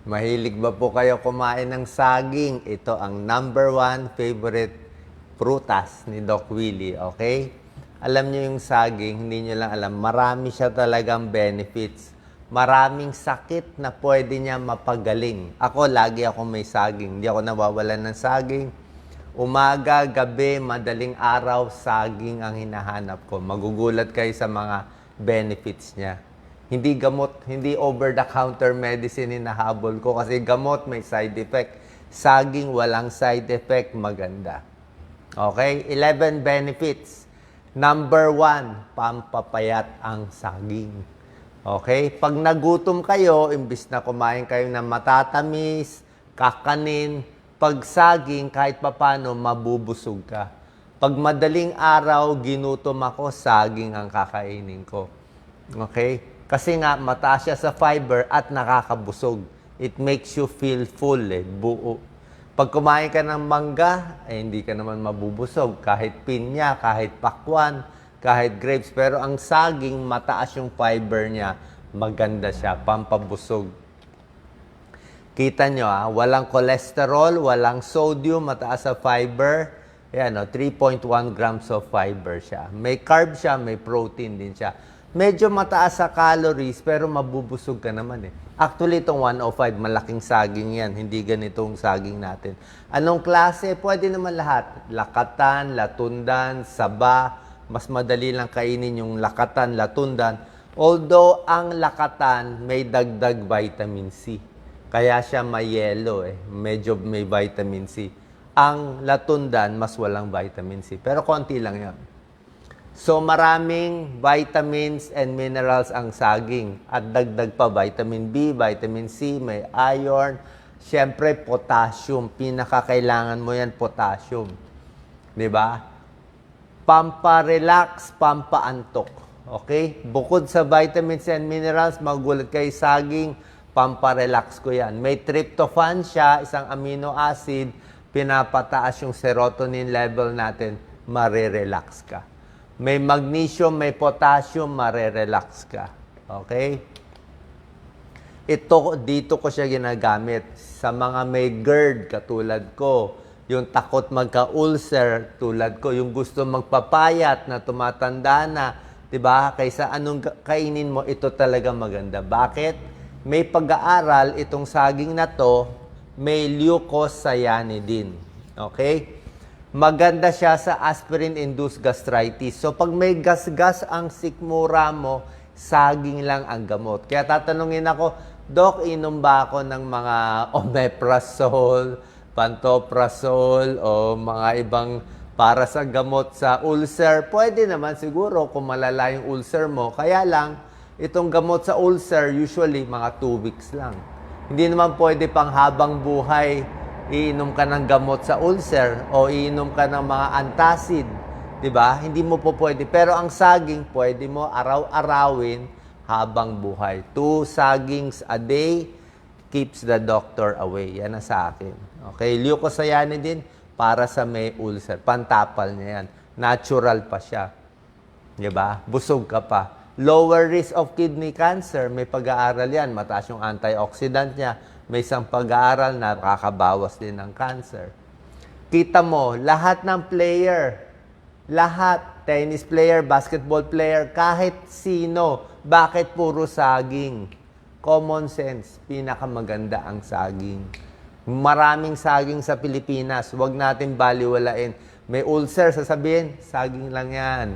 Mahilig ba po kayo kumain ng saging? Ito ang number one favorite prutas ni Doc Willie, okay? Alam niyo yung saging, hindi niyo lang alam, marami siya talagang benefits. Maraming sakit na pwede niya mapagaling. Ako, lagi ako may saging. Hindi ako nawawalan ng saging. Umaga, gabi, madaling araw, saging ang hinahanap ko. Magugulat kayo sa mga benefits niya. Hindi gamot, hindi over-the-counter medicine hinahabol ko kasi gamot may side effect. Saging walang side effect, maganda. Okay? 11 benefits. Number 1, pampapayat ang saging. Okay? Pag nagutom kayo, imbis na kumain kayo ng matatamis, kakanin, pag saging, kahit papano, mabubusog ka. Pag madaling araw, ginutom ako, saging ang kakainin ko. Okay? Kasi nga, mataas siya sa fiber at nakakabusog. It makes you feel full, buo. Pag kumain ka ng mangga, hindi ka naman mabubusog. Kahit pinya, kahit pakwan, kahit grapes. Pero ang saging, mataas yung fiber niya. Maganda siya, pampabusog. Kita nyo, walang cholesterol, walang sodium, mataas sa fiber. Yan, 3.1 grams of fiber siya. May carb siya, may protein din siya. Medyo mataas sa calories, pero mabubusog ka naman . Actually, itong 105, malaking saging yan. Hindi ganitong saging natin. Anong klase? Pwede naman lahat. Lakatan, latundan, saba. Mas madali lang kainin yung lakatan, latundan. Although, ang lakatan may dagdag vitamin C. Kaya siya may yellow . Medyo may vitamin C. Ang latundan, mas walang vitamin C. Pero konti lang yan. So, maraming vitamins and minerals ang saging. At dagdag pa vitamin B, vitamin C, may iron. Siyempre, potassium. Pinakakailangan mo yan, potassium. Diba? Pampa-relax, pampa-antok. Okay? Bukod sa vitamins and minerals, magulat kay saging, pampa-relax ko yan. May tryptophan siya, isang amino acid, pinapataas yung serotonin level natin, marirelax ka. May magnesium, may potassium, marerelax ka. Okay? Dito ko siya ginagamit. Sa mga may GERD, katulad ko. Yung takot magka-ulcer, tulad ko. Yung gusto magpapayat na tumatanda na. Diba? Kaysa anong kainin mo, ito talaga maganda. Bakit? May pag-aaral, itong saging na to, may leucocyanidin. Okay? Maganda siya sa aspirin-induced gastritis. So, pag may gasgas ang sikmura mo, saging lang ang gamot. Kaya tatanungin ako, Doc, inom ba ako ng mga omeprazole, pantoprazole, o mga ibang para sa gamot sa ulcer? Pwede naman siguro kung malala yung ulcer mo. Kaya lang, itong gamot sa ulcer, usually mga 2 weeks lang. Hindi naman pwede pang habang buhay iinom ka ng gamot sa ulcer o iinom ka ng mga antacid, 'di ba? Hindi mo po pwede. Pero ang saging, pwede mo araw-arawin habang buhay. 2 sagings a day keeps the doctor away. Yan na sa akin. Okay, leucocyanidin para sa may ulcer. Pantapal niya yan. Natural pa siya. 'Di ba? Busog ka pa. Lower risk of kidney cancer, may pag-aaral yan. Mataas yung antioxidant niya. May isang pag-aaral na nakakabawas din ng cancer. Kita mo, lahat ng player, lahat, tennis player, basketball player, kahit sino, bakit puro saging? Common sense, pinakamaganda ang saging. Maraming saging sa Pilipinas, huwag natin baliwalain. May ulcer, sasabihin, saging lang yan.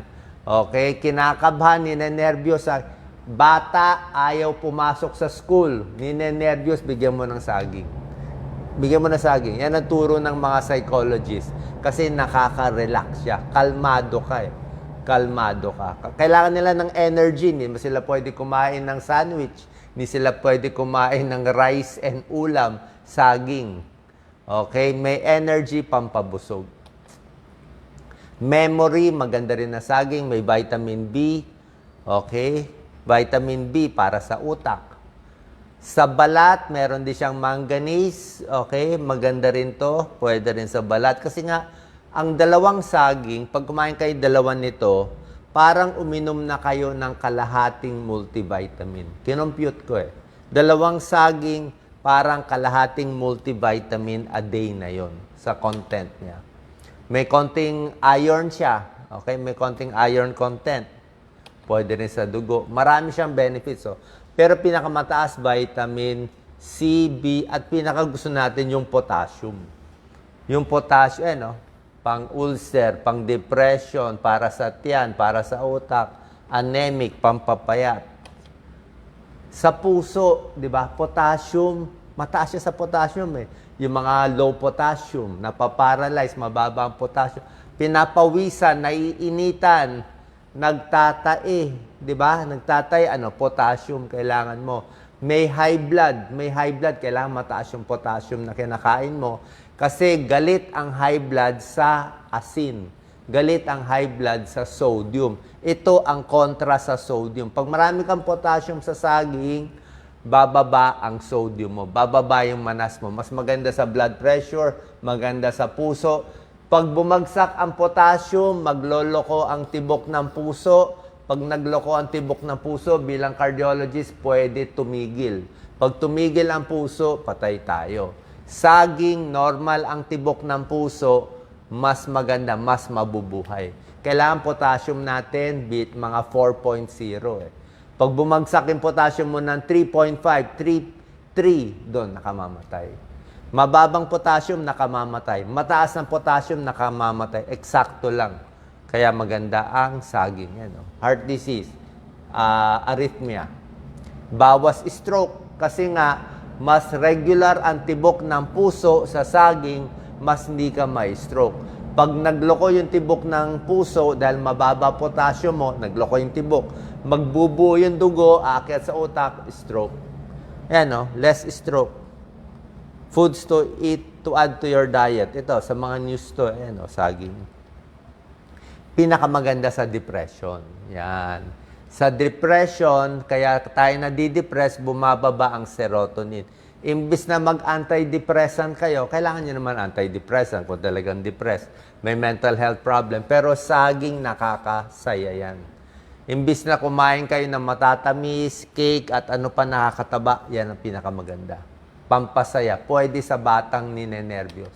Okay, kinakabahan, ninenervyos. Bata, ayaw pumasok sa school. Ninenervyos, bigyan mo ng saging. Bigyan mo ng saging. Yan ang turo ng mga psychologists. Kasi nakaka-relax siya. Kalmado ka . Kalmado ka. Kailangan nila ng energy. Hindi sila pwede kumain ng sandwich. Hindi sila pwede kumain ng rice and ulam. Saging. Okay, may energy, pampabusog. Memory, maganda rin na saging. May vitamin B. Okay. Vitamin B para sa utak. Sa balat, meron din siyang manganese. Okay, maganda rin to. Pwede rin sa balat. Kasi nga, ang dalawang saging, pag kumain kayo dalawan nito, parang uminom na kayo ng kalahating multivitamin. Kinompute ko . Dalawang saging, parang kalahating multivitamin a day na yon sa content niya. May konting iron siya. Okay? May konting iron content. Pwede rin sa dugo. Marami siyang benefits. Oh. Pero pinakamataas, vitamin C, B, at pinakagusto natin yung potassium. Yung potassium, pang-ulcer, pang-depression, para sa tiyan, para sa utak, anemic, pampapayat. Sa puso, di ba? Potassium, mataas siya sa potassium eh. Yung mga low potassium, napaparalyze, mababa ang potassium. Pinapawisan, naiinitan, nagtatae, di ba? Nagtatae, potassium kailangan mo. May high blood, kailangan mataas yung potassium na kinakain mo. Kasi galit ang high blood sa asin. Galit ang high blood sa sodium. Ito ang kontra sa sodium. Pag marami kang potassium sa saging, bababa ang sodium mo. Bababa yung manas mo. Mas maganda sa blood pressure, maganda sa puso. Pag bumagsak ang potassium, magloloko ang tibok ng puso. Pag nagloko ang tibok ng puso, bilang cardiologist, pwede tumigil. Pag tumigil ang puso, patay tayo. Saging, normal ang tibok ng puso, mas maganda, mas mabubuhay. Kailangan potassium natin, mga 4.0 eh. Pag bumagsak yung potassium mo ng 3.5, 3, doon nakamamatay. Mababang potassium, nakamamatay. Mataas ng potassium, nakamamatay. Eksakto lang. Kaya maganda ang saging. Heart disease, arrhythmia. Bawas stroke. Kasi nga, mas regular ang tibok ng puso sa saging, mas hindi ka may stroke. Pag nagloko yung tibok ng puso, dahil mababa potassium mo, nagloko yung tibok, magbubuo yung dugo, aakyat sa utak, stroke. Less stroke. Foods to eat to add to your diet. Ito, sa mga news to, saging. Pinakamaganda sa depression. Yan. Sa depression, kaya tayo nadidepress, bumababa ang serotonin. Imbis na mag-antidepressant kayo, kailangan nyo naman antidepressant kung talagang depressed. May mental health problem. Pero saging nakakasaya yan. Imbis na kumain kayo ng matatamis, cake, at ano pa nakakataba, yan ang pinakamaganda. Pampasaya. Pwede sa batang ninenervyos.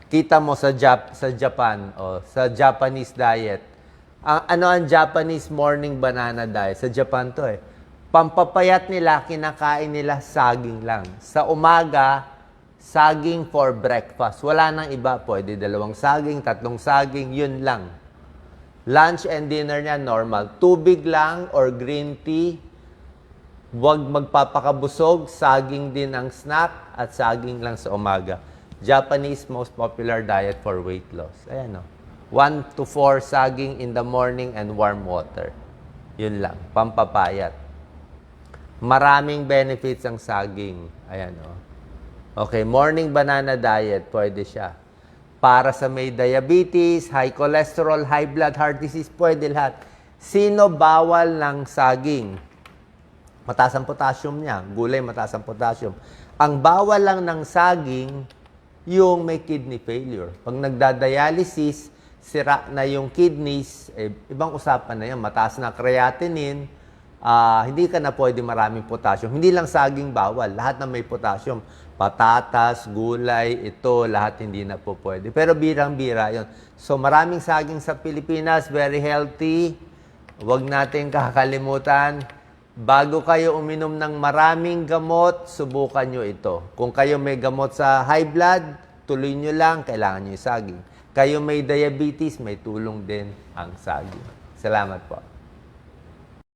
Kita mo sa Japan, sa Japanese diet. Ano ang Japanese morning banana diet? Sa Japan to eh. Pampapayat nila, kinakain nila saging lang. Sa umaga, saging for breakfast. Wala nang iba. Pwede 2 saging, 3 saging, yun lang. Lunch and dinner niya, normal. Tubig lang or green tea. Huwag magpapakabusog. Saging din ang snack at saging lang sa umaga. Japanese most popular diet for weight loss. Ayan 1 to 4 saging in the morning and warm water. Yun lang. Pampapayat. Maraming benefits ang saging. Ayan Okay, morning banana diet. Pwede siya. Para sa may diabetes, high cholesterol, high blood, heart disease, pwede lahat. Sino bawal ng saging? Mataas ang potassium niya. Gulay, mataas ang potassium. Ang bawal lang ng saging, yung may kidney failure. Pag nagdadialysis, sira na yung kidneys, ibang usapan na yan. Mataas na creatinine, hindi ka na pwede maraming potassium. Hindi lang saging bawal, lahat na may potassium. Patatas, gulay, ito, lahat hindi na po pwede. Pero birang-bira yun. So maraming saging sa Pilipinas, very healthy. Huwag natin kakalimutan. Bago kayo uminom ng maraming gamot, subukan nyo ito. Kung kayo may gamot sa high blood, tuloy nyo lang, kailangan nyo yung saging. Kayo may diabetes, may tulong din ang saging. Salamat po.